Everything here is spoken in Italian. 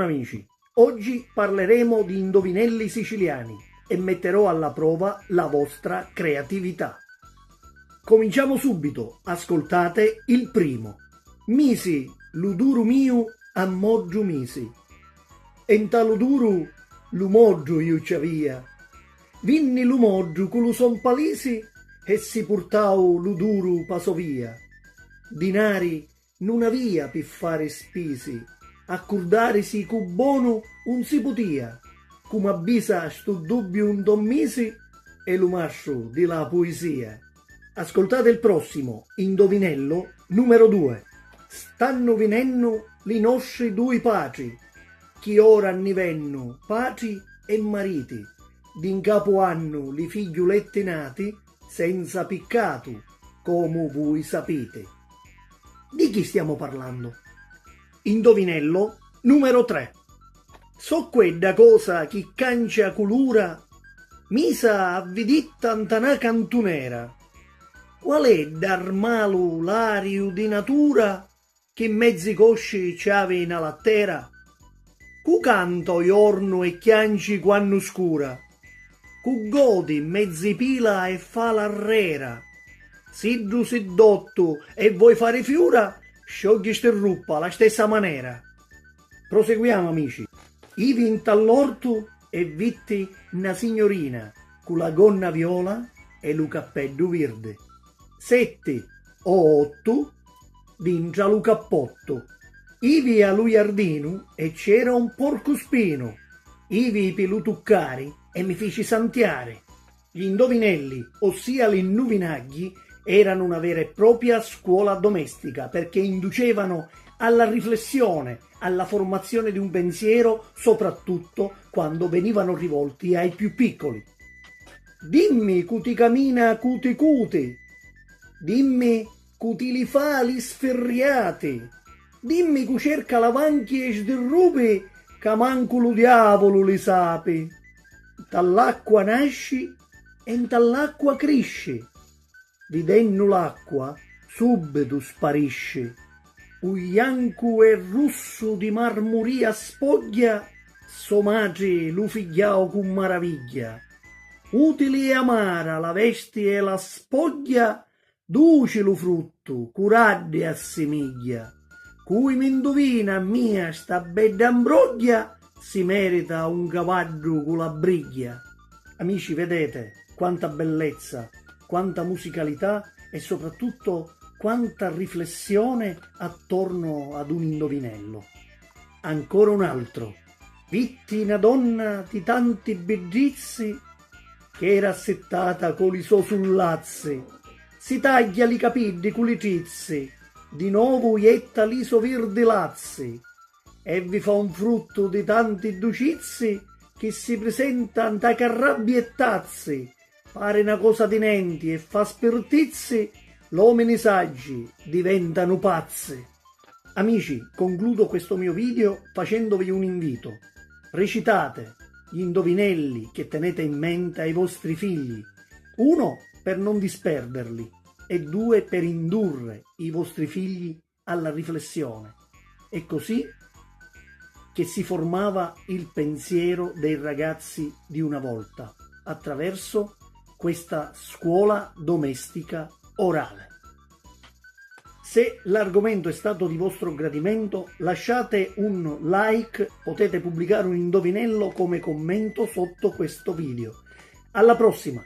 amici, oggi parleremo di indovinelli siciliani e metterò alla prova la vostra creatività. Cominciamo subito, ascoltate il primo. Misi, luduru miu, a moggiu misi. Enta luduru, lumoggiu iuccia via. Vinni lumoggiu cu lu son palisi e si purtau luduru paso via. Dinari non avia pi fare spisi, accordarisi cu bonu un si putia, come avvisa stu dubbio un dommisi e lu masciu di la poesia. Ascoltate il prossimo, indovinello numero 2. Stanno venendo li nostri due patri, chi ora annivennu patri e mariti, d'in capo anno li figliuletti nati, senza piccato, come voi sapete. Di chi stiamo parlando? Indovinello numero 3. So quella cosa chi cancia culura, misa avviditta antana cantunera. Qual è d'armalu l'ariu di natura che mezzi cosci c'ave in alattera? Cu canto iorno e chianci quanno scura, cu godi mezzi pila e fa l'arrera. Siddu siddotto e vuoi fare fiura, sciogli sterruppa la stessa maniera. Proseguiamo amici. Ivi intall'orto e vitti una signorina, cu la gonna viola e lu cappello verde. 7 o 8 d'intra lu cappotto. Ivi a lui ardino e c'era un porco spino. Ivi pi lu tuccari e mi feci santiare. Gli indovinelli, ossia gli indovinagli, erano una vera e propria scuola domestica perché inducevano alla riflessione, alla formazione di un pensiero, soprattutto quando venivano rivolti ai più piccoli. Dimmi cuti camina cuti cuti, dimmi cuti li fa li sferriati, dimmi cu cerca l'avanchi e sdirrupi, ca manco lu diavolo li sapi. Dall'acqua nasci e dall'acqua cresci, vidennu l'acqua subito sparisce. Uiancu e russo di marmoria spoglia, so madre lu figliao con maraviglia. Utili e amara la vesti e la spoglia, duci lu frutto, curaddi assimiglia. Cui mi indovina mia sta bella ambroglia, si merita un cavallo con la briglia. Amici, vedete quanta bellezza, quanta musicalità e soprattutto quanta riflessione attorno ad un indovinello. Ancora un altro. Vitti una donna di tanti begizi che era assettata con i suoi sullazzi. Si taglia li capelli con li trizzi, di nuovo ietta li so virdi lazzi e vi fa un frutto di tanti ducizi che si presenta da carrabbie e tazzi. Pare una cosa di nenti e fa spirtizzi, l'uomini saggi diventano pazzi. Amici, concludo questo mio video facendovi un invito. Recitate gli indovinelli che tenete in mente ai vostri figli. 1, per non disperderli e 2, per indurre i vostri figli alla riflessione. È così che si formava il pensiero dei ragazzi di una volta, attraverso questa scuola domestica orale. Se l'argomento è stato di vostro gradimento, lasciate un like, potete pubblicare un indovinello come commento sotto questo video. Alla prossima!